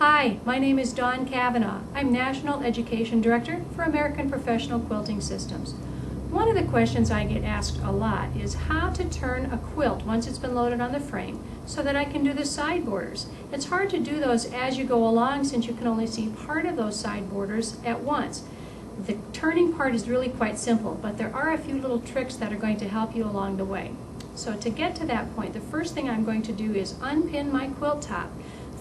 Hi, my name is Dawn Cavanaugh. I'm National Education Director for American Professional Quilting Systems. One of the questions I get asked a lot is how to turn a quilt once it's been loaded on the frame so that I can do the side borders. It's hard to do those as you go along since you can only see part of those side borders at once. The turning part is really quite simple, but there are a few little tricks that are going to help you along the way. So to get to that point, the first thing I'm going to do is unpin my quilt top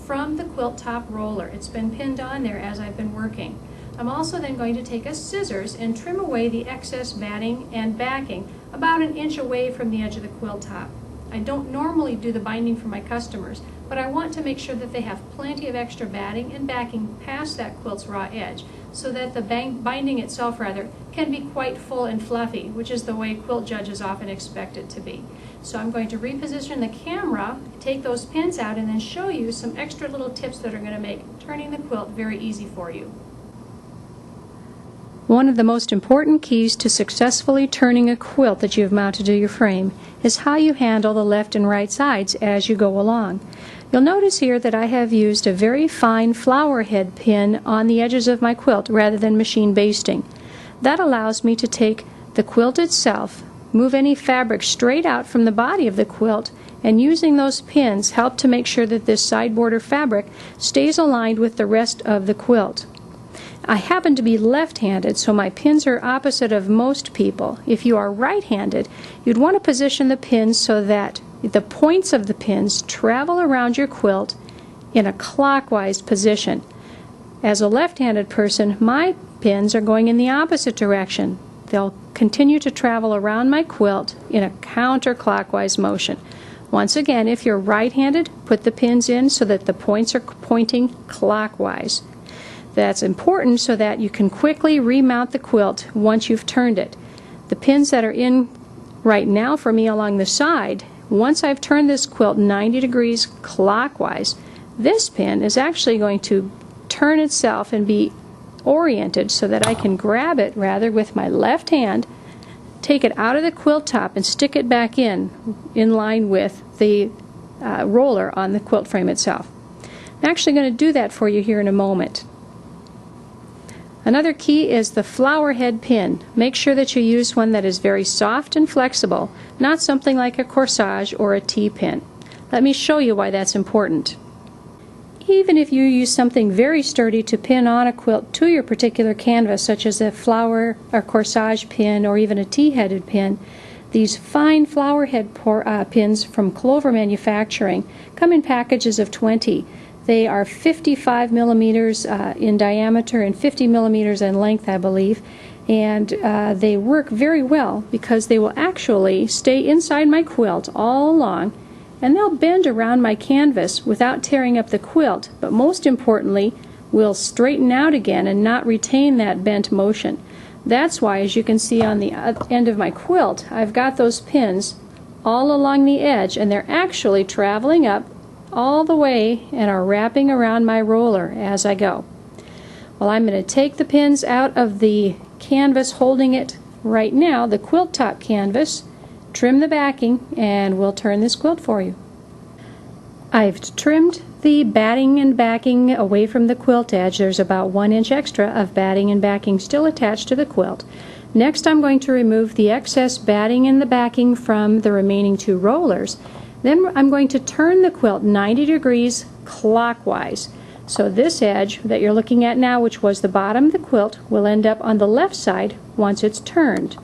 from the quilt top roller. It's been pinned on there as I've been working. I'm also then going to take a scissors and trim away the excess batting and backing about an inch away from the edge of the quilt top. I don't normally do the binding for my customers, but I want to make sure that they have plenty of extra batting and backing past that quilt's raw edge so that the binding itself can be quite full and fluffy, which is the way quilt judges often expect it to be. So I'm going to reposition the camera, take those pins out, and then show you some extra little tips that are going to make turning the quilt very easy for you. One of the most important keys to successfully turning a quilt that you've mounted to your frame is how you handle the left and right sides as you go along. You'll notice here that I have used a very fine flower head pin on the edges of my quilt rather than machine basting. That allows me to take the quilt itself, move any fabric straight out from the body of the quilt, and using those pins help to make sure that this side border fabric stays aligned with the rest of the quilt. I happen to be left-handed, so my pins are opposite of most people. If you are right-handed, you'd want to position the pins so that the points of the pins travel around your quilt in a clockwise position. As a left-handed person, my pins are going in the opposite direction. They'll continue to travel around my quilt in a counterclockwise motion. Once again, if you're right-handed, put the pins in so that the points are pointing clockwise. That's important so that you can quickly remount the quilt once you've turned it. The pins that are in right now for me along the side, once I've turned this quilt 90 degrees clockwise, this pin is actually going to turn itself and be oriented so that I can grab it with my left hand, take it out of the quilt top and stick it back in line with the roller on the quilt frame itself. I'm actually going to do that for you here in a moment. Another key is the flower head pin. Make sure that you use one that is very soft and flexible, not something like a corsage or a T-pin. Let me show you why that's important. Even if you use something very sturdy to pin on a quilt to your particular canvas, such as a flower or corsage pin or even a T-headed pin, these fine flower head pins from Clover Manufacturing come in packages of 20. They are 55 millimeters in diameter and 50 millimeters in length, I believe, and they work very well because they will actually stay inside my quilt all along, and they'll bend around my canvas without tearing up the quilt, but most importantly, will straighten out again and not retain that bent motion. That's why, as you can see on the end of my quilt, I've got those pins all along the edge, and they're actually traveling up all the way and are wrapping around my roller as I go. Well, I'm going to take the pins out of the canvas holding it right now, the quilt top canvas, trim the backing, and we'll turn this quilt for you. I've trimmed the batting and backing away from the quilt edge. There's about 1 inch extra of batting and backing still attached to the quilt. Next, I'm going to remove the excess batting and the backing from the remaining 2 rollers. Then I'm going to turn the quilt 90 degrees clockwise. So this edge that you're looking at now, which was the bottom of the quilt, will end up on the left side once it's turned.